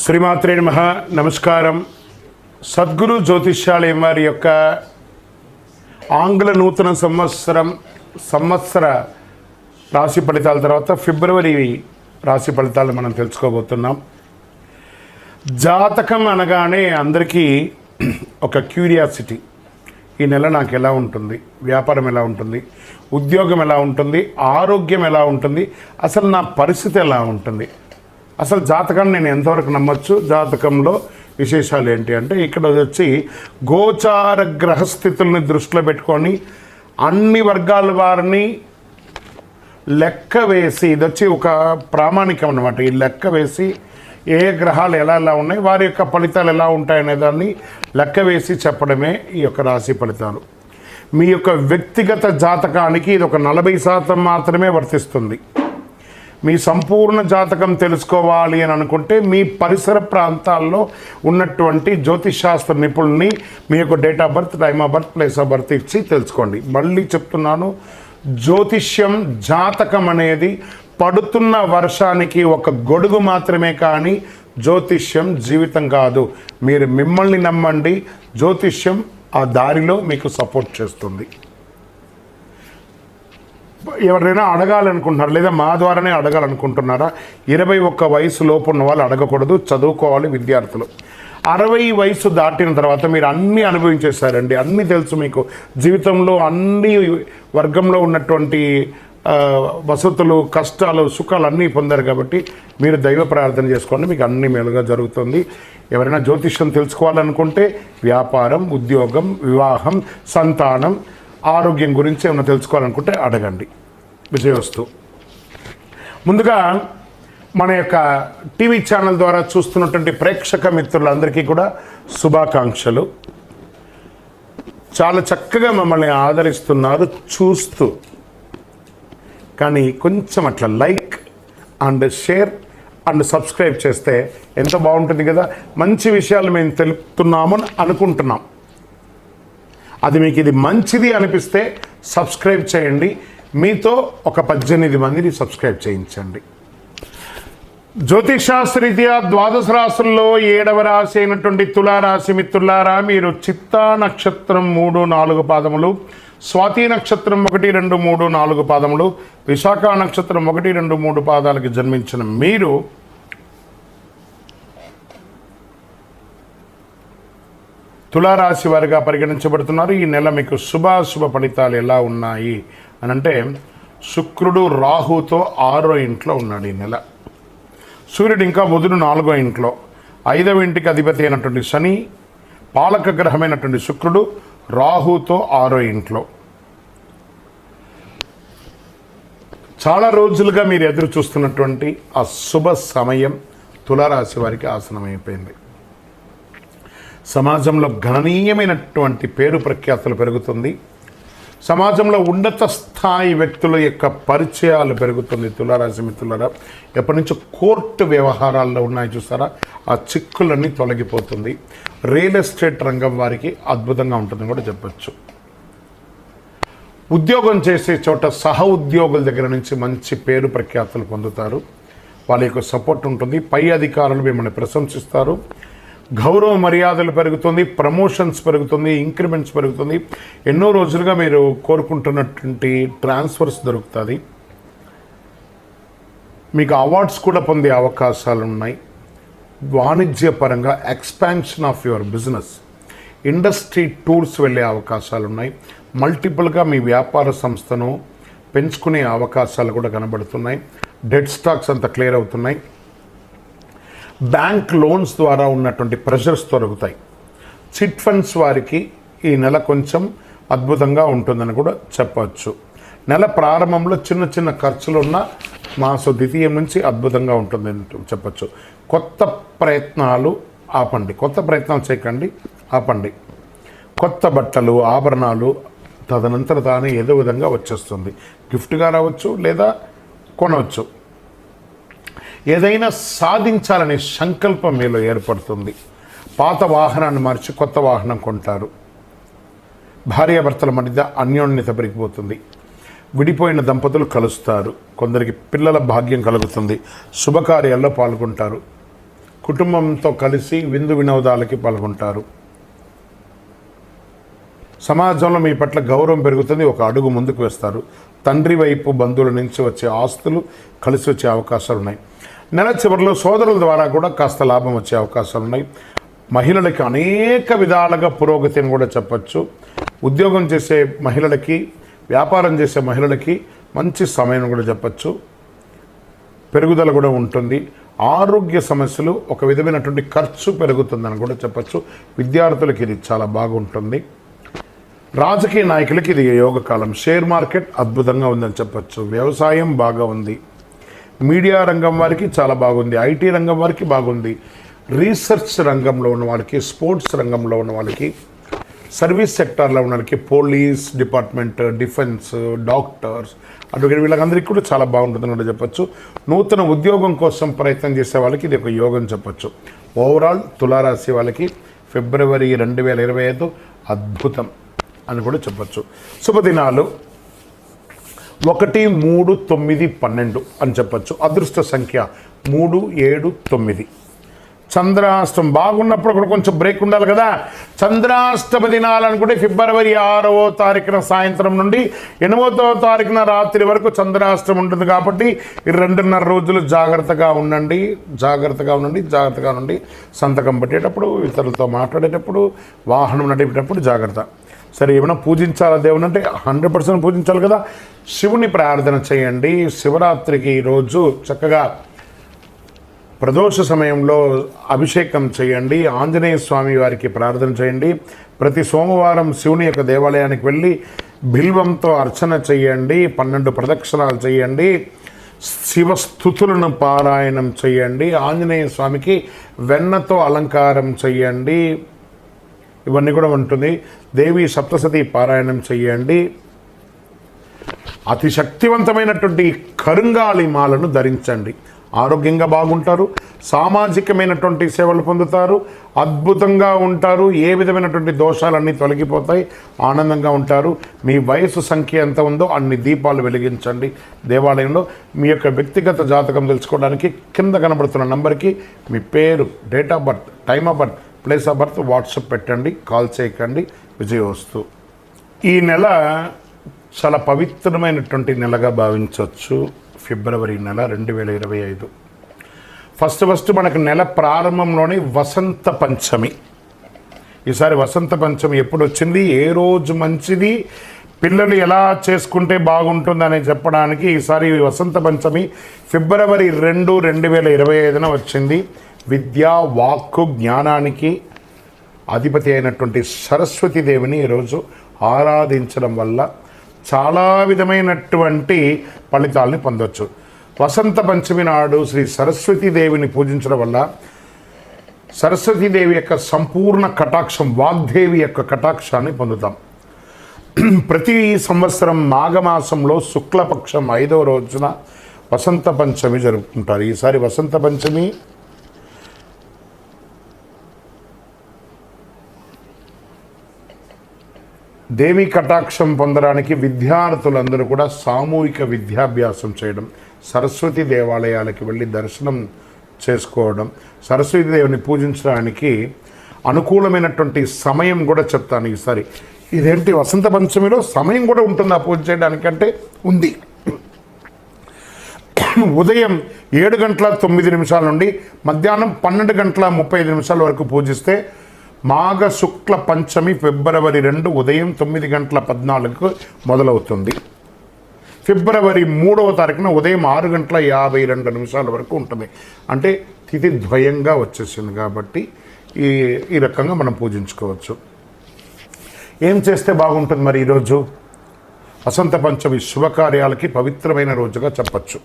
శ్రీమాత్రే నమః. నమస్కారం. సద్గురు జ్యోతిష్యాలయం వారి యొక్క ఆంగ్ల నూతన సంవత్సర రాశి ఫలితాల తర్వాత ఫిబ్రవరి రాశి ఫలితాలు మనం తెలుసుకోబోతున్నాం. జాతకం అనగానే అందరికీ ఒక క్యూరియాసిటీ, ఈ నెల నాకు ఎలా ఉంటుంది, వ్యాపారం ఎలా ఉంటుంది, ఉద్యోగం ఎలా ఉంటుంది, ఆరోగ్యం ఎలా ఉంటుంది, అసలు నా పరిస్థితి ఎలా ఉంటుంది, అసలు జాతకాన్ని నేను ఎంతవరకు నమ్మచ్చు, జాతకంలో విశేషాలు ఏంటి అంటే ఇక్కడ వచ్చి గోచార గ్రహస్థితుల్ని దృష్టిలో పెట్టుకొని అన్ని వర్గాల వారిని లెక్క వేసి, ఇది వచ్చి ఒక ప్రామాణికం అన్నమాట. ఈ లెక్క వేసి ఏ గ్రహాలు ఎలా ఎలా ఉన్నాయి, వారి యొక్క ఫలితాలు ఎలా ఉంటాయనే దాన్ని లెక్క వేసి చెప్పడమే ఈ యొక్క రాశి ఫలితాలు. మీ యొక్క వ్యక్తిగత జాతకానికి ఇది ఒక 40% మాత్రమే వర్తిస్తుంది. మీ సంపూర్ణ జాతకం తెలుసుకోవాలి అని అనుకుంటే మీ పరిసర ప్రాంతాల్లో ఉన్నటువంటి జ్యోతిషాస్త్ర నిపుణుల్ని మీ యొక్క date of birth, time of birth, place of birth ఇచ్చి తెలుసుకోండి. మళ్ళీ చెప్తున్నాను, జ్యోతిష్యం, జాతకం అనేది పడుతున్న వర్షానికి ఒక గొడుగు మాత్రమే, కానీ జ్యోతిష్యం జీవితం కాదు. మీరు మిమ్మల్ని నమ్మండి, జ్యోతిష్యం ఆ దారిలో మీకు సపోర్ట్ చేస్తుంది. ఎవరైనా అడగాలనుకుంటున్నారు లేదా మా ద్వారానే అడగాలనుకుంటున్నారా? 21 వయసు లోపు ఉన్న వాళ్ళు అడగకూడదు, చదువుకోవాలి విద్యార్థులు. 60 వయసు దాటిన తర్వాత మీరు అన్నీ అనుభవించేశారండి, అన్నీ తెలుసు మీకు. జీవితంలో అన్ని వర్గంలో ఉన్నటువంటి వసతులు, కష్టాలు, సుఖాలు అన్నీ పొందారు కాబట్టి మీరు దైవ ప్రార్థన చేసుకోండి, మీకు అన్ని మేలుగా జరుగుతుంది. ఎవరైనా జ్యోతిష్యం తెలుసుకోవాలనుకుంటే వ్యాపారం, ఉద్యోగం, వివాహం, సంతానం, ఆరోగ్యం గురించి ఏమైనా తెలుసుకోవాలనుకుంటే అడగండి. విజయవస్తు. ముందుగా మన యొక్క టీవీ ఛానల్ ద్వారా చూస్తున్నటువంటి ప్రేక్షక మిత్రులందరికీ కూడా శుభాకాంక్షలు. చాలా చక్కగా మమ్మల్ని ఆదరిస్తున్నారు చూస్తూ, కానీ కొంచెం అట్లా like and share and subscribe చేస్తే ఎంత బాగుంటుంది కదా. మంచి విషయాలు మేము తెలుపుతున్నాము అనుకుంటున్నాం. అది మీకు ఇది మంచిది అనిపిస్తే సబ్స్క్రైబ్ చేయండి. మీతో ఒక 18 మందిని సబ్స్క్రైబ్ చేయించండి. జ్యోతిషాస్త్రరీత్యా ద్వాదశ రాశుల్లో 7వ రాశి అయినటువంటి తులారాశి మిత్రులారా, మీరు చిత్తా నక్షత్రం 3, 4 పాదములు, స్వాతి నక్షత్రం 1, 2, 3, 4 పాదములు, విశాఖ నక్షత్రం 1, 2, 3 పాదాలకు జన్మించిన మీరు తులారాశి వారిగా పరిగణించబడుతున్నారు. ఈ నెల మీకు శుభాశుభ ఫలితాలు ఎలా ఉన్నాయి అని అంటే, శుక్రుడు రాహుతో 6వ ఇంట్లో ఉన్నాడు ఈ నెల. సూర్యుడు ఇంకా బుధుడు 4వ ఇంట్లో. 5వ ఇంటికి అధిపతి అయినటువంటి శని, పాలక గ్రహమైనటువంటి శుక్రుడు రాహుతో 6వ ఇంట్లో. చాలా రోజులుగా మీరు ఎదురు చూస్తున్నటువంటి ఆ శుభ సమయం తులారాశి వారికి ఆసనమైపోయింది. సమాజంలో గణనీయమైనటువంటి పేరు ప్రఖ్యాతులు పెరుగుతుంది. సమాజంలో ఉన్నత స్థాయి వ్యక్తుల యొక్క పరిచయాలు పెరుగుతుంది. తులారాశి మిత్రులారా, ఎప్పటి నుంచో కోర్టు వ్యవహారాల్లో ఉన్నాయి చూసారా, ఆ చిక్కులన్నీ తొలగిపోతుంది. రియల్ ఎస్టేట్ రంగం వారికి అద్భుతంగా ఉంటుందని కూడా చెప్పచ్చు. ఉద్యోగం చేసే చోట సహ ఉద్యోగుల దగ్గర నుంచి మంచి పేరు ప్రఖ్యాతులు పొందుతారు. వాళ్ళ యొక్క సపోర్ట్ ఉంటుంది. పై అధికారులు మిమ్మల్ని ప్రశంసిస్తారు. గౌరవ మర్యాదలు పెరుగుతుంది, ప్రమోషన్స్ పెరుగుతుంది, ఇంక్రిమెంట్స్ పెరుగుతుంది. ఎన్నో రోజులుగా మీరు కోరుకుంటున్నటువంటి ట్రాన్స్ఫర్స్ దొరుకుతుంది. మీకు అవార్డ్స్ కూడా పొందే అవకాశాలు ఉన్నాయి. వాణిజ్యపరంగా expansion of your business, industry tours వెళ్ళే అవకాశాలు ఉన్నాయి. మల్టిపుల్గా మీ వ్యాపార సంస్థను పెంచుకునే అవకాశాలు కూడా కనబడుతున్నాయి. డెడ్ స్టాక్స్ అంతా క్లియర్ అవుతున్నాయి. బ్యాంక్ లోన్స్ ద్వారా ఉన్నటువంటి ప్రెషర్స్ తొలగుతాయి. చిట్ ఫండ్స్ వారికి ఈ నెల కొంచెం అద్భుతంగా ఉంటుందని కూడా చెప్పచ్చు. నెల ప్రారంభంలో చిన్న చిన్న ఖర్చులు ఉన్న మాస ద్వితీయం నుంచి అద్భుతంగా ఉంటుందని చెప్పచ్చు. కొత్త ప్రయత్నాలు ఆపండి, కొత్త ప్రయత్నాలు చేయకండి, ఆపండి. కొత్త బట్టలు, ఆభరణాలు తదనంతర తానే ఏదో విధంగా వచ్చేస్తుంది. గిఫ్ట్గా రావచ్చు లేదా కొనవచ్చు. ఏదైనా సాధించాలనే సంకల్పం మీలో ఏర్పడుతుంది. పాత వాహనాన్ని మార్చి కొత్త వాహనం కొంటారు. భార్యాభర్తల మధ్య అన్యోన్యత పెరిగిపోతుంది. విడిపోయిన దంపతులు కలుస్తారు. కొందరికి పిల్లల భాగ్యం కలుగుతుంది. శుభకార్యాల్లో పాల్గొంటారు. కుటుంబంతో కలిసి విందు వినోదాలకి పాల్గొంటారు. సమాజంలో మీ పట్ల గౌరవం పెరుగుతుంది, ఒక అడుగు ముందుకు వేస్తారు. తండ్రి వైపు బంధువుల నుంచి వచ్చే ఆస్తులు కలిసి వచ్చే అవకాశాలు ఉన్నాయి. నెల చివరిలో సోదరుల ద్వారా కూడా కాస్త లాభం వచ్చే అవకాశాలు ఉన్నాయి. మహిళలకి అనేక విధాలుగా పురోగతి అని కూడా చెప్పచ్చు. ఉద్యోగం చేసే మహిళలకి, వ్యాపారం చేసే మహిళలకి మంచి సమయం కూడా చెప్పచ్చు. పెరుగుదల కూడా ఉంటుంది. ఆరోగ్య సమస్యలు, ఒక విధమైనటువంటి ఖర్చు పెరుగుతుందని కూడా చెప్పచ్చు. విద్యార్థులకి ఇది చాలా బాగుంటుంది. రాజకీయ నాయకులకి ఇది యోగకాలం. షేర్ మార్కెట్ అద్భుతంగా ఉందని చెప్పచ్చు. వ్యవసాయం బాగా ఉంది. మీడియా రంగం వారికి చాలా బాగుంది. ఐటీ రంగం వారికి బాగుంది. రీసెర్చ్ రంగంలో ఉన్న వాళ్ళకి, స్పోర్ట్స్ రంగంలో ఉన్న వాళ్ళకి, సర్వీస్ సెక్టార్లో ఉన్న వాళ్ళకి, పోలీస్ డిపార్ట్మెంట్, డిఫెన్స్, డాక్టర్స్, అటువంటి వీళ్ళందరికీ కూడా చాలా బాగుంటుందని కూడా చెప్పచ్చు. నూతన ఉద్యోగం కోసం ప్రయత్నం చేసే వాళ్ళకి ఇది ఒక యోగం చెప్పచ్చు. ఓవరాల్ తులారాశి వాళ్ళకి ఫిబ్రవరి 2025 అద్భుతం అని కూడా చెప్పచ్చు. శుభదినాలు 1, 3, 9, 12 అని చెప్పచ్చు. అదృష్ట సంఖ్య 3, 7, 9. చంద్రాష్టం బాగున్నప్పుడు కూడా కొంచెం బ్రేక్ ఉండాలి కదా. చంద్రాష్టమ దినాలు అనుకుంటే ఫిబ్రవరి 6వ తారీఖున సాయంత్రం నుండి 8వ తారీఖున రాత్రి వరకు చంద్రాష్టం ఉంటుంది. కాబట్టి ఈ 2.5 రోజులు జాగ్రత్తగా ఉండండి. సంతకం పెట్టేటప్పుడు, ఇతరులతో మాట్లాడేటప్పుడు, వాహనం నడిపేటప్పుడు జాగ్రత్త. సరే, ఏమైనా పూజించాలా దేవుని అంటే 100% పూజించాలి కదా. శివుని ప్రార్థన చేయండి. శివరాత్రికి ఈరోజు చక్కగా ప్రదోష సమయంలో అభిషేకం చేయండి. ఆంజనేయ స్వామి వారికి ప్రార్థన చేయండి. ప్రతి సోమవారం శివుని యొక్క దేవాలయానికి వెళ్ళి బిల్వంతో అర్చన చేయండి. 12 ప్రదక్షిణాలు చేయండి. శివస్థుతులను పారాయణం చేయండి. ఆంజనేయ స్వామికి వెన్నతో అలంకారం చేయండి. ఇవన్నీ కూడా ఉంటుంది. దేవి సప్తసతి పారాయణం చేయండి. అతి శక్తివంతమైనటువంటి కరుంగాళి మాలను ధరించండి. ఆరోగ్యంగా బాగుంటారు. సామాజికమైనటువంటి సేవలు పొందుతారు. అద్భుతంగా ఉంటారు. ఏ విధమైనటువంటి దోషాలన్నీ తొలగిపోతాయి. ఆనందంగా ఉంటారు. మీ వయసు సంఖ్య ఎంత ఉందో అన్ని దీపాలు వెలిగించండి దేవాలయంలో. మీ యొక్క వ్యక్తిగత జాతకం తెలుసుకోవడానికి కింద కనబడుతున్న నంబర్కి మీ పేరు, date of birth, time of birth, place of birth WhatsApp పెట్టండి. కాల్ చేయకండి. విజయోస్తు. ఈ నెల చాలా పవిత్రమైనటువంటి నెలగా భావించవచ్చు. ఫిబ్రవరి నెల 2025. ఫస్ట్ మనకు నెల ప్రారంభంలోనే వసంత పంచమి. ఈసారి వసంత పంచమి ఎప్పుడు వచ్చింది, ఏ రోజు మంచిది, పిల్లలు ఎలా చేసుకుంటే బాగుంటుందని చెప్పడానికి ఈసారి వసంత పంచమి ఫిబ్రవరి 2, 2025 వచ్చింది. విద్యా, వాక్కు, జ్ఞానానికి అధిపతి అయినటువంటి సరస్వతీదేవిని ఈరోజు ఆరాధించడం వల్ల చాలా విధమైనటువంటి ఫలితాలని పొందవచ్చు. వసంత పంచమి నాడు శ్రీ సరస్వతీదేవిని పూజించడం వల్ల సరస్వతీదేవి యొక్క సంపూర్ణ కటాక్షం, వాగ్దేవి యొక్క కటాక్షాన్ని పొందుతాం. ప్రతి సంవత్సరం మాఘమాసంలో శుక్లపక్షం 5వ రోజున వసంత పంచమి జరుపుకుంటారు. ఈసారి వసంత పంచమి దేవి కటాక్షం పొందడానికి విద్యార్థులందరూ కూడా సామూహిక విద్యాభ్యాసం చేయడం, సరస్వతి దేవాలయాలకి వెళ్ళి దర్శనం చేసుకోవడం, సరస్వతి దేవిని పూజించడానికి అనుకూలమైనటువంటి సమయం కూడా చెప్తాను ఈసారి. ఇదేంటి, వసంత పంచమిలో సమయం కూడా ఉంటుందా పూజ చేయడానికంటే? ఉంది. ఉదయం 7:09 నుండి మధ్యాహ్నం 12:35 వరకు పూజిస్తే మాఘ శుక్ల పంచమి ఫిబ్రవరి 2 ఉదయం 9:14 మొదలవుతుంది. ఫిబ్రవరి 3వ తారీఖున ఉదయం 6:52 వరకు ఉంటుంది. అంటే తిథి ద్వయంగా వచ్చేసింది కాబట్టి ఈ రకంగా మనం పూజించుకోవచ్చు. ఏం చేస్తే బాగుంటుంది మరి ఈరోజు? వసంత పంచమి శుభకార్యాలకి పవిత్రమైన రోజుగా చెప్పచ్చు.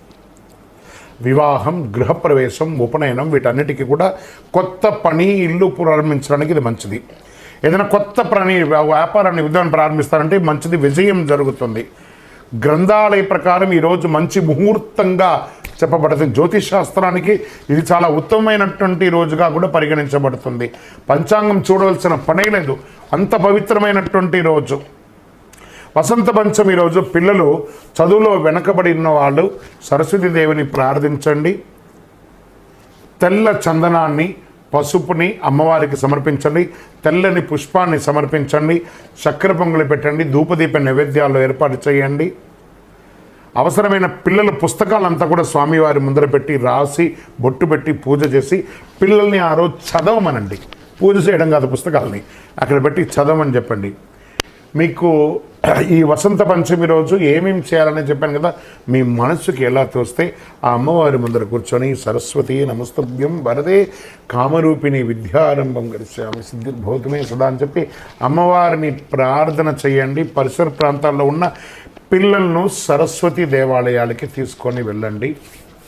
వివాహం, గృహప్రవేశం, ఉపనయనం, వీటన్నిటికీ కూడా కొత్త పని, ఇల్లు ప్రారంభించడానికి ఇది మంచిది. ఏదైనా కొత్త పని, వ్యాపారాన్ని, ఉద్యోగం ప్రారంభిస్తారంటే మంచిది, విజయం జరుగుతుంది. గ్రంథాలయ ప్రకారం ఈరోజు మంచి ముహూర్తంగా చెప్పబడుతుంది. జ్యోతిష్ శాస్త్రానికి ఇది చాలా ఉత్తమమైనటువంటి రోజుగా కూడా పరిగణించబడుతుంది. పంచాంగం చూడవలసిన పనే లేదు, అంత పవిత్రమైనటువంటి రోజు. వసంత పంచమి రోజు పిల్లలు చదువులో వెనకబడి ఉన్న వాళ్ళు సరస్వతీదేవిని ప్రార్థించండి. తెల్ల చందనాన్ని, పసుపుని అమ్మవారికి సమర్పించండి. తెల్లని పుష్పాన్ని సమర్పించండి. చక్కెర పొంగలి పెట్టండి. ధూపదీప నైవేద్యాలు ఏర్పాటు చేయండి. అవసరమైన పిల్లల పుస్తకాలంతా కూడా స్వామివారి ముందర పెట్టి రాసి బొట్టు పెట్టి పూజ చేసి పిల్లల్ని ఆ రోజు చదవమనండి. పూజ చేయడం కాదు, పుస్తకాలని అక్కడ పెట్టి చదవమని చెప్పండి. మీకు ఈ వసంత పంచమి రోజు ఏమేమి చేయాలని చెప్పాను కదా, మీ మనసుకి ఎలా తోస్తే ఆ అమ్మవారి ముందర కూర్చొని సరస్వతి నమస్తభ్యం వరదే కామరూపిణి విద్యారంభం గరిష్యామి సిద్ధిర్భూతమే సదా అని చెప్పి అమ్మవారిని ప్రార్థన చేయండి. పరిసర ప్రాంతాల్లో ఉన్న పిల్లలను సరస్వతి దేవాలయాలకి తీసుకొని వెళ్ళండి.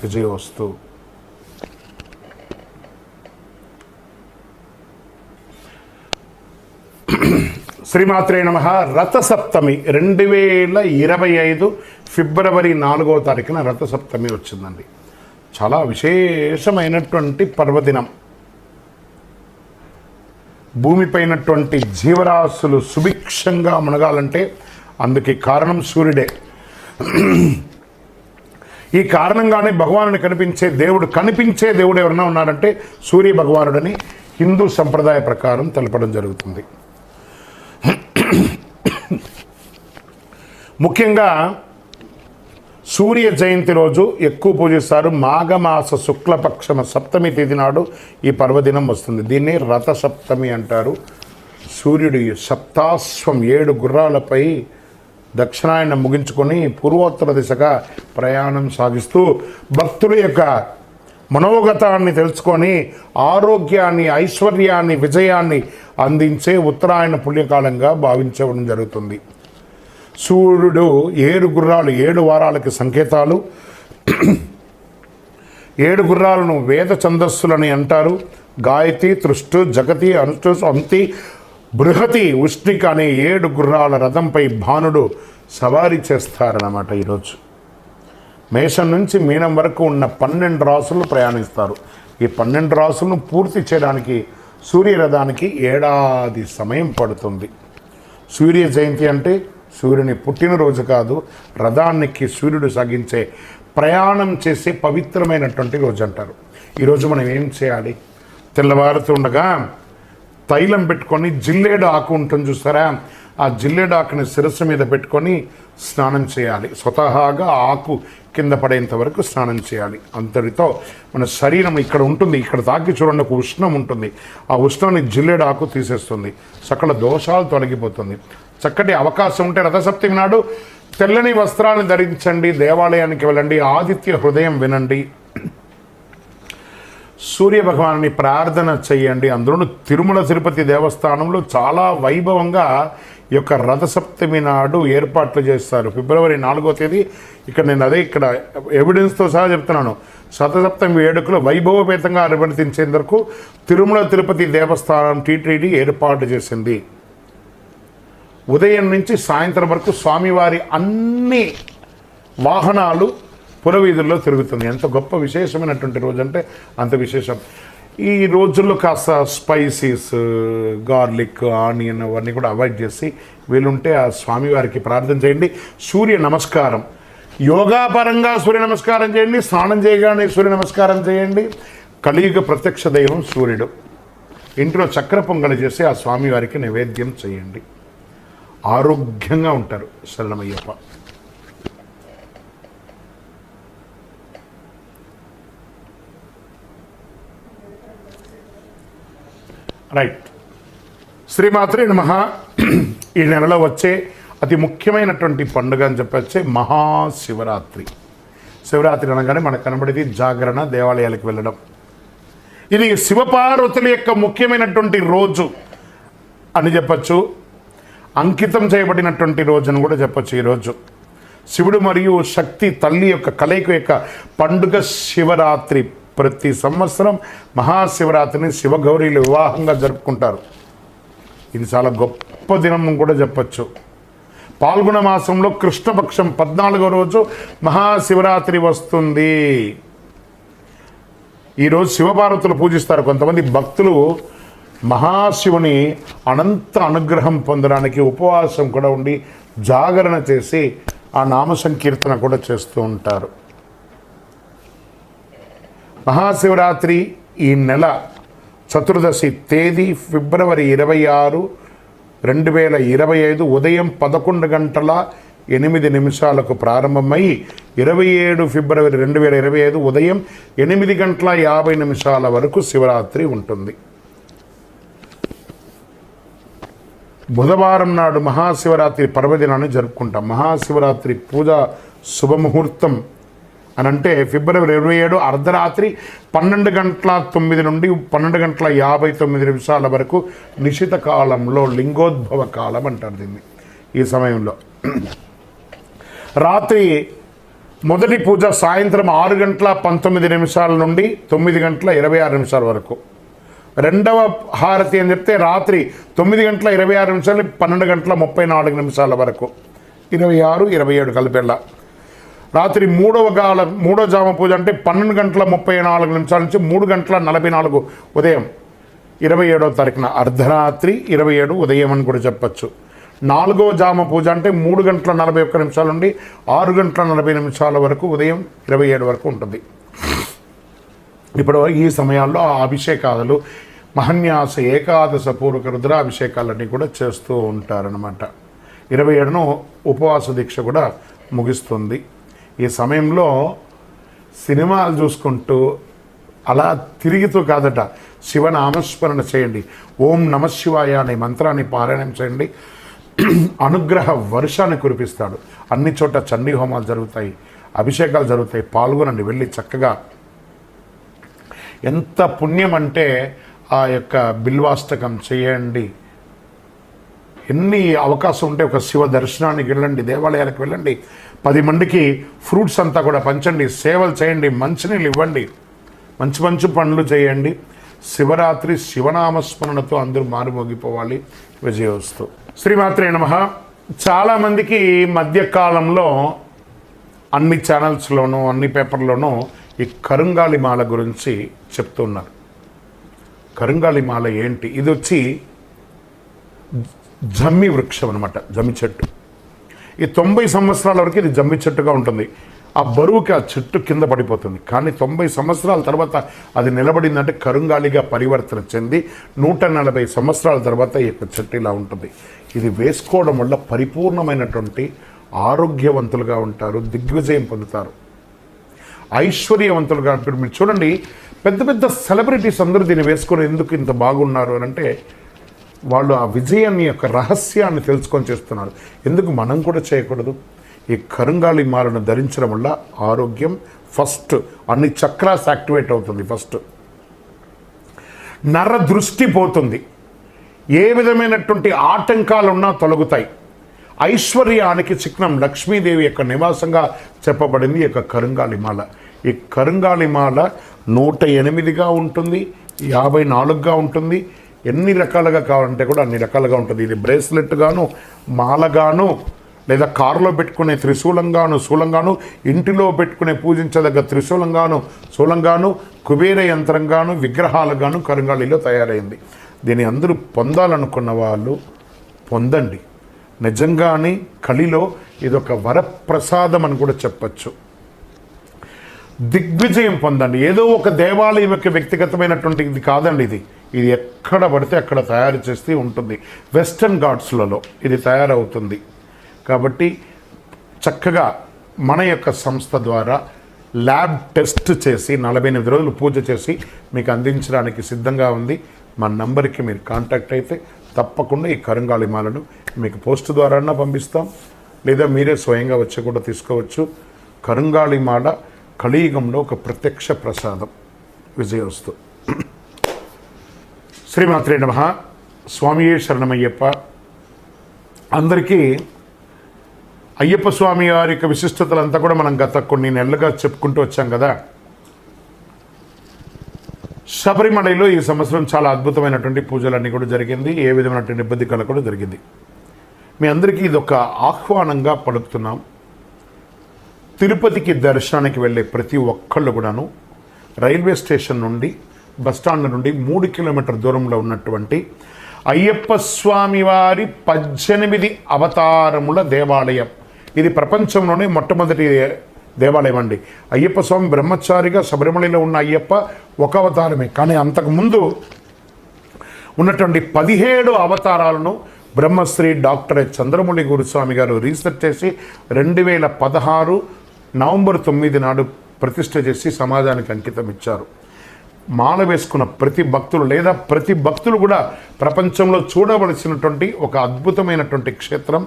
విజయోస్తు. శ్రీమాత్రే నమః. రథసప్తమి 2025 ఫిబ్రవరి 4వ తారీఖున రథసప్తమి వచ్చిందండి. చాలా విశేషమైనటువంటి పర్వదినం. భూమిపైనటువంటి జీవరాశులు సుభిక్షంగా మునగాలంటే అందుకే కారణం సూర్యుడే. ఈ కారణంగానే భగవానుని కనిపించే దేవుడు ఎవరైనా ఉన్నారంటే సూర్య భగవానుడని హిందూ సంప్రదాయ ప్రకారం తెలపడం జరుగుతుంది. ముఖ్యంగా సూర్య జయంతి రోజు ఎక్కువ పూజిస్తారు. మాఘమాస శుక్లపక్షమ సప్తమి తేదీ నాడు ఈ పర్వదినం వస్తుంది. దీన్ని రథసప్తమి అంటారు. సూర్యుడి సప్తాశ్వం 7 గుర్రాలపై దక్షిణాయనం ముగించుకొని పూర్వోత్తర దిశగా ప్రయాణం సాగిస్తూ భక్తుల యొక్క మనోగతాన్ని తెలుసుకొని ఆరోగ్యాన్ని, ఐశ్వర్యాన్ని, విజయాన్ని అందించే ఉత్తరాయణ పుణ్యకాలంగా భావించడం జరుగుతుంది. సూర్యుడు 7 గుర్రాలు 7 వారాలకి సంకేతాలు. 7 గుర్రాలను వేద ఛందస్సులని అంటారు. గాయతి, తృష్టు, జగతి, అనుష్టు, అంతి, బృహతి, ఉష్ణిక అనే 7 గుర్రాల రథంపై భానుడు సవారీ చేస్తారన్నమాట. ఈరోజు మేషం నుంచి మీనం వరకు ఉన్న 12 రాసులు ప్రయాణిస్తారు. ఈ 12 రాసులను పూర్తి చేయడానికి సూర్యరథానికి ఏడాది సమయం పడుతుంది. సూర్య జయంతి అంటే సూర్యుని పుట్టినరోజు కాదు, రథానికి సూర్యుడు సాగించే ప్రయాణం చేసే పవిత్రమైనటువంటి రోజు అంటారు. ఈరోజు మనం ఏం చేయాలి? తెల్లవారుతుండగా తైలం పెట్టుకొని జిల్లేడు ఆకు ఉంటుంది చూస్తారా, ఆ జిల్లేడు ఆకుని శిరస్సు మీద పెట్టుకొని స్నానం చేయాలి. స్వతహాగా ఆకు కింద పడేంత వరకు స్నానం చేయాలి. అంతటితో మన శరీరం ఇక్కడ ఉంటుంది, ఇక్కడ తాకి చూడండి ఒక ఉష్ణం ఉంటుంది. ఆ ఉష్ణాన్ని జిల్లేడు ఆకు తీసేస్తుంది. సకల దోషాలు తొలగిపోతుంది. చక్కటి అవకాశం ఉంటే రథసప్తమి నాడు తెల్లని వస్త్రాన్ని ధరించండి. దేవాలయానికి వెళ్ళండి. ఆదిత్య హృదయం వినండి. సూర్య భగవాన్ని ప్రార్థన చేయండి. అందులో తిరుమల తిరుపతి దేవస్థానంలో చాలా వైభవంగా ఈ యొక్క రథసప్తమి నాడు ఏర్పాట్లు చేస్తారు. ఫిబ్రవరి 4వ తేదీ ఇక్కడ నేను ఇక్కడ ఎవిడెన్స్తో సహా చెప్తున్నాను. రథసప్తమి వేడుకలు వైభవపేతంగా నిర్వర్తించేందుకు తిరుమల తిరుపతి దేవస్థానం టీటీడీ ఏర్పాటు చేసింది. ఉదయం నుంచి సాయంత్రం వరకు స్వామివారి అన్ని వాహనాలు పురవీధుల్లో తిరుగుతుంది. ఎంత గొప్ప విశేషమైనటువంటి రోజు అంటే అంత విశేషం. ఈ రోజుల్లో కాస్త స్పైసీస్, గార్లిక్, ఆనియన్ అవన్నీ కూడా అవాయిడ్ చేసి వీలుంటే ఆ స్వామివారికి ప్రార్థన చేయండి. సూర్య నమస్కారం యోగాపరంగా సూర్య నమస్కారం చేయండి. స్నానం చేయగానే సూర్య నమస్కారం చేయండి. కలియుగ ప్రత్యక్ష దైవం సూర్యుడు. ఇంట్లో చక్కెర పొంగలి చేసి ఆ స్వామివారికి నైవేద్యం చేయండి. ఆరోగ్యంగా ఉంటారు. శరణమయ్యప్ప. రైట్. శ్రీమాత్రే నమః. ఈ నెలలో వచ్చే అతి ముఖ్యమైనటువంటి పండుగ అని చెప్పొచ్చే మహాశివరాత్రి. శివరాత్రి అనగానే మనకు కనబడేది జాగరణ, దేవాలయాలకు వెళ్ళడం. ఇది శివపార్వతుల యొక్క ముఖ్యమైనటువంటి రోజు అని చెప్పచ్చు. అంకితం చేయబడినటువంటి రోజు అని కూడా చెప్పచ్చు. ఈరోజు శివుడు మరియు శక్తి తల్లి యొక్క కలయిక యొక్క పండుగ శివరాత్రి. ప్రతి సంవత్సరం మహాశివరాత్రిని శివగౌరీల వివాహంగా జరుపుకుంటారు. ఇది చాలా గొప్ప దినం కూడా చెప్పచ్చు. పాల్గొన మాసంలో కృష్ణపక్షం 14వ రోజు మహాశివరాత్రి వస్తుంది. ఈరోజు శివపార్వతులు పూజిస్తారు. కొంతమంది భక్తులు మహాశివుని అనంత అనుగ్రహం పొందడానికి ఉపవాసం కూడా ఉండి జాగరణ చేసి ఆ నామ సంకీర్తన కూడా చేస్తూ ఉంటారు. మహాశివరాత్రి ఈ నెల చతుర్దశి తేదీ ఫిబ్రవరి 26, 2025 ఉదయం 11:08 ప్రారంభమై 27 ఫిబ్రవరి 2025 ఉదయం 8:50 వరకు శివరాత్రి ఉంటుంది. బుధవారం నాడు మహాశివరాత్రి పర్వదినాన్ని జరుపుకుంటాం. మహాశివరాత్రి పూజ శుభముహూర్తం అని అంటే ఫిబ్రవరి 27 అర్ధరాత్రి 12:09 నుండి 12:59 వరకు నిశిత కాలంలో లింగోద్భవ కాలం అంటారు దీన్ని. ఈ సమయంలో రాత్రి మొదటి పూజ సాయంత్రం 6:19 నుండి 9:26 వరకు. రెండవ హారతి అని చెప్తే రాత్రి 9:26 12:34 వరకు, 26, 27 కలిపేళ్ళ. రాత్రి మూడో జామ పూజ అంటే 12:34 నుంచి 3:44 ఉదయం 27వ తారీఖున అర్ధరాత్రి 27 ఉదయం అని కూడా చెప్పచ్చు. నాలుగవ జామ పూజ అంటే 3:41 నుండి 6:40 వరకు ఉదయం 27 వరకు ఉంటుంది. ఇప్పుడు ఈ సమయాల్లో అభిషేకాలు, మహన్యాస ఏకాదశ పూర్వక రుద్రాభిషేకాలన్నీ కూడా చేస్తూ ఉంటారనమాట. 27ను ఉపవాస దీక్ష కూడా ముగిస్తుంది. ఈ సమయంలో సినిమాలు చూసుకుంటూ అలా తిరుగుతూ కాదట, శివనామస్మరణ చేయండి. ఓం నమశివాయ అనే మంత్రాన్ని పారాయణం చేయండి. అనుగ్రహ వర్షాన్ని కురిపిస్తాడు. అన్ని చోట్ల చండీ హోమాలు జరుగుతాయి, అభిషేకాలు జరుగుతాయి. పాల్గొనండి, వెళ్ళి చక్కగా. ఎంత పుణ్యం అంటే ఆ యొక్క బిల్వాష్టకం చేయండి. ఎన్ని అవకాశం ఉంటే ఒక శివ దర్శనానికి వెళ్ళండి, దేవాలయాలకు వెళ్ళండి, 10 మందికి ఫ్రూట్స్ అంతా కూడా పంచండి, సేవలు చేయండి, మంచినీళ్ళు ఇవ్వండి, మంచి పనులు చేయండి. శివరాత్రి శివనామస్మరణతో అందరూ మారుమోగిపోవాలి. విజయోస్తు. శ్రీమాత్రే నమః. చాలామందికి మధ్యకాలంలో అన్ని ఛానల్స్లోనూ అన్ని పేపర్లోనూ ఈ కరుంగాలి మాల గురించి చెప్తున్నారు. కరుంగాలి మాల ఏంటి? ఇది వచ్చి జమ్మి వృక్షం అనమాట, జమ్మి చెట్టు. ఈ 90 సంవత్సరాల వరకు ఇది జమ్మి చెట్టుగా ఉంటుంది. ఆ బరువుకి ఆ చెట్టు కింద పడిపోతుంది. కానీ 90 సంవత్సరాల తర్వాత అది నిలబడిందంటే కరుంగాలిగా పరివర్తన చెంది 140 సంవత్సరాల తర్వాత ఈ యొక్క చెట్టు ఇలా ఉంటుంది. ఇది వేసుకోవడం వల్ల పరిపూర్ణమైనటువంటి ఆరోగ్యవంతులుగా ఉంటారు, దిగ్విజయం పొందుతారు, ఐశ్వర్యవంతులుగా ఉంటారు. మీరు చూడండి, పెద్ద పెద్ద సెలబ్రిటీస్ అందరూ దీన్ని వేసుకొని ఎందుకు ఇంత బాగున్నారు అని అంటే వాళ్ళు ఆ విజయాన్ని యొక్క రహస్యాన్ని తెలుసుకొని చేస్తున్నారు. ఎందుకు మనం కూడా చేయకూడదు? ఈ కరుంగాలి మాలను ధరించడం వల్ల ఆరోగ్యం ఫస్ట్, అన్ని చక్రాస్ యాక్టివేట్ అవుతుంది. ఫస్ట్ నర దృష్టి పోతుంది, ఏ విధమైనటువంటి ఆటంకాలున్నా తొలగుతాయి. ఐశ్వర్యానికి చిహ్నం లక్ష్మీదేవి యొక్క నివాసంగా చెప్పబడింది ఈ యొక్క కరుంగాలి మాల. ఈ కరుంగాలి మాల 108గా ఉంటుంది, 54గా ఉంటుంది. ఎన్ని రకాలుగా కావాలంటే కూడా అన్ని రకాలుగా ఉంటుంది. ఇది బ్రేస్లెట్ గాను, మాలగాను, లేదా కారులో పెట్టుకునే త్రిశూలంగాను, శూలంగాను, ఇంటిలో పెట్టుకునే పూజించదగ్గ త్రిశూలంగాను, శూలంగాను, కుబేర యంత్రంగాను, విగ్రహాలుగాను కరుంగాలిలో తయారైంది. దీన్ని అందరూ పొందాలనుకున్న వాళ్ళు పొందండి. నిజంగానే కలిలో ఇదొక వరప్రసాదం అని కూడా చెప్పచ్చు. దిగ్విజయం పొందండి. ఏదో ఒక దేవాలయం యొక్క వ్యక్తిగతమైనటువంటి ఇది కాదండి. ఇది ఎక్కడ పడితే అక్కడ తయారు చేస్తూ ఉంటుంది. వెస్టర్న్ ఘాట్స్లలో ఇది తయారవుతుంది. కాబట్టి చక్కగా మన యొక్క సంస్థ ద్వారా ల్యాబ్ టెస్ట్ చేసి 48 రోజులు పూజ చేసి మీకు అందించడానికి సిద్ధంగా ఉంది. మా నంబర్కి మీరు కాంటాక్ట్ అయితే తప్పకుండా ఈ కరుంగాలి మాలను మీకు పోస్ట్ ద్వారా పంపిస్తాం, లేదా మీరే స్వయంగా వచ్చి కూడా తీసుకోవచ్చు. కరుంగాలి మాల కలియుగంలో ఒక ప్రత్యక్ష ప్రసాదం. విజయోస్తు. శ్రీమాత్రే నమః. స్వామియే శరణమయ్యప్ప. అందరికీ అయ్యప్ప స్వామి వారి యొక్క విశిష్టతలంతా కూడా మనం గత కొన్ని నెలలుగా చెప్పుకుంటూ వచ్చాం కదా. శబరిమలలో ఈ సంవత్సరం చాలా అద్భుతమైనటువంటి పూజలన్నీ కూడా జరిగింది. ఏ విధమైనటువంటి ఇబ్బంది కూడా జరిగింది. మీ అందరికీ ఇది ఒక ఆహ్వానంగా పలుకుతున్నాం. తిరుపతికి దర్శనానికి వెళ్ళే ప్రతి ఒక్కళ్ళు కూడాను రైల్వే స్టేషన్ నుండి, బస్టాండ్ నుండి 3 కిలోమీటర్ దూరంలో ఉన్నటువంటి అయ్యప్ప స్వామి వారి 18 అవతారముల దేవాలయం. ఇది ప్రపంచంలోనే మొట్టమొదటి దేవాలయం అండి. అయ్యప్ప స్వామి బ్రహ్మచారిగా శబరిమలలో ఉన్న అయ్యప్ప ఒక అవతారమే, కానీ అంతకుముందు ఉన్నటువంటి 17 అవతారాలను బ్రహ్మశ్రీ డాక్టర్ చంద్రమౌళి గురుస్వామి గారు రీసెర్చ్ చేసి 2016 నవంబర్ 9 నాడు ప్రతిష్ఠ చేసి సమాజానికి అంకితం ఇచ్చారు. మాల వేసుకున్న ప్రతి భక్తులు లేదా ప్రతి భక్తులు కూడా ప్రపంచంలో చూడవలసినటువంటి ఒక అద్భుతమైనటువంటి క్షేత్రం.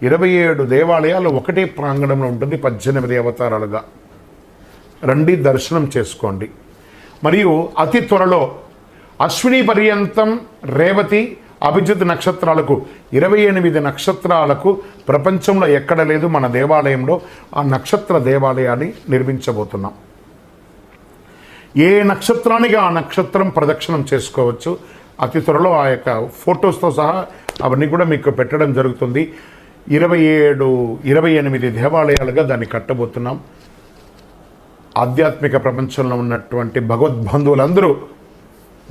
27 దేవాలయాలు ఒకటే ప్రాంగణంలో ఉంటుంది, 18 అవతారాలుగా. రండి, దర్శనం చేసుకోండి. మరియు అతి త్వరలో అశ్విని పర్యంతం, రేవతి, అభిజిత్ నక్షత్రాలకు 28 నక్షత్రాలకు ప్రపంచంలో ఎక్కడ లేదు మన దేవాలయంలో ఆ నక్షత్ర దేవాలయాన్ని నిర్మించబోతున్నాం. ఏ నక్షత్రానికి ఆ నక్షత్రం ప్రదక్షిణం చేసుకోవచ్చు. అతి త్వరలో ఆ యొక్క ఫొటోస్తో సహా అవన్నీ కూడా మీకు పెట్టడం జరుగుతుంది. 28 దేవాలయాలుగా దాన్ని కట్టబోతున్నాం. ఆధ్యాత్మిక ప్రపంచంలో ఉన్నటువంటి భగవద్బంధువులందరూ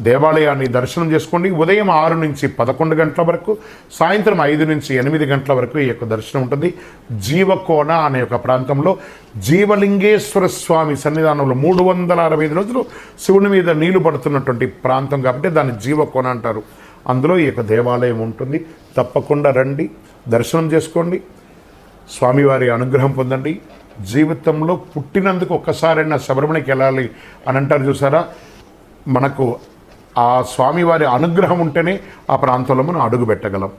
దేవాలయాన్ని దర్శనం చేసుకోండి. ఉదయం 6 నుంచి 11 గంటల వరకు, సాయంత్రం 5 నుంచి 8 గంటల వరకు ఈ యొక్క దర్శనం ఉంటుంది. జీవకోన అనే ఒక ప్రాంతంలో జీవలింగేశ్వర స్వామి సన్నిధానంలో 365 రోజులు శివుని మీద నీళ్లు పడుతున్నటువంటి ప్రాంతం కాబట్టి దాన్ని జీవకోన అంటారు. అందులో ఈ యొక్క దేవాలయం ఉంటుంది. తప్పకుండా రండి, దర్శనం చేసుకోండి, స్వామివారి అనుగ్రహం పొందండి. జీవితంలో పుట్టినందుకు ఒక్కసారైనా శబరిమలకి వెళ్ళాలి అని అంటారు చూసారా, మనకు ఆ స్వామివారి అనుగ్రహం ఉంటేనే ఆ ప్రాంతంలో మనం అడుగు పెట్టగలం.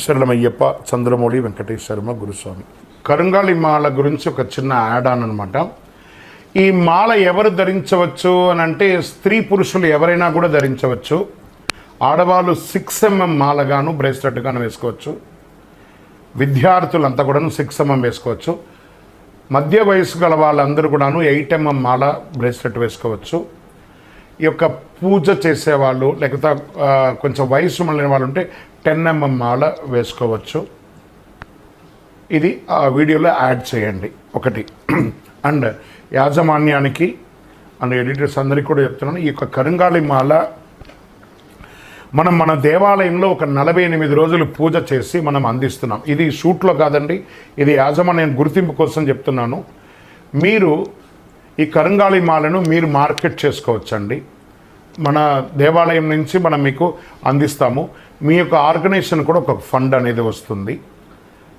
శరణమయ్యప్ప, చంద్రమౌళి వెంకటేశ్వర గురుస్వామి. కరుంగాళి మాల గురించి ఒక చిన్న యాడ్ ఆన్ అనమాట. ఈ మాల ఎవరు ధరించవచ్చు అని అంటే స్త్రీ పురుషులు ఎవరైనా కూడా ధరించవచ్చు. ఆడవాళ్ళు 6 mm మాలగాను బ్రేస్లెట్గాను వేసుకోవచ్చు. విద్యార్థులంతా కూడాను 6 mm వేసుకోవచ్చు. మధ్య వయసు గల వాళ్ళందరూ కూడాను 8 mm మాల బ్రేస్లెట్ వేసుకోవచ్చు. ఈ యొక్క పూజ చేసేవాళ్ళు లేకపోతే కొంచెం వయసు మళ్ళిన వాళ్ళు ఉంటే 10 mm మాల వేసుకోవచ్చు. ఇది ఆ వీడియోలో యాడ్ చేయండి ఒకటి. అండ్ యాజమాన్యానికి అండ్ ఎడిటర్స్ అందరికీ కూడా చెప్తున్నాను, ఈ యొక్క కరుంగాళి మాల మన దేవాలయంలో ఒక 48 రోజులు పూజ చేసి మనం అందిస్తున్నాం. ఇది షూట్లో కాదండి, ఇది యాజమాన్యం గుర్తింపు కోసం చెప్తున్నాను. మీరు ఈ కరుంగాళి మాలను మీరు మార్కెట్ చేసుకోవచ్చండి. మన దేవాలయం నుంచి మనం మీకు అందిస్తాము. మీ యొక్క ఆర్గనైజేషన్ కూడా ఒక ఫండ్ అనేది వస్తుంది.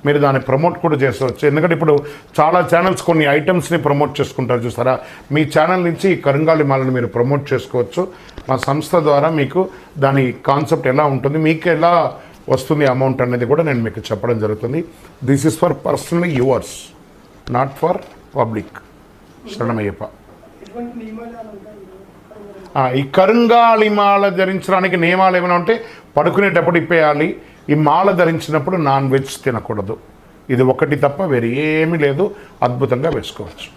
మీరు దాన్ని ప్రమోట్ కూడా చేసుకోవచ్చు. ఎందుకంటే ఇప్పుడు చాలా ఛానల్స్ కొన్ని ఐటమ్స్ని ప్రమోట్ చేసుకుంటారు చూసారా, మీ ఛానల్ నుంచి ఈ కరుంగాళి మాలను మీరు ప్రమోట్ చేసుకోవచ్చు. మా సంస్థ ద్వారా మీకు దాని కాన్సెప్ట్ ఎలా ఉంటుంది, మీకు ఎలా వస్తుంది అమౌంట్ అనేది కూడా నేను మీకు చెప్పడం జరుగుతుంది. This is for personally yours, not for public. శరణమయ్యప్ప. ఈ కరుంగాళి మాల ధరించడానికి నియమాలు ఏమైనా ఉంటే పడుకునేటప్పుడు ఇప్పేయాలి. ఈ మాల ధరించినప్పుడు నాన్ వెజ్ తినకూడదు. ఇది ఒకటి తప్ప వేరే ఏమీ లేదు. అద్భుతంగా వేసుకోవచ్చు.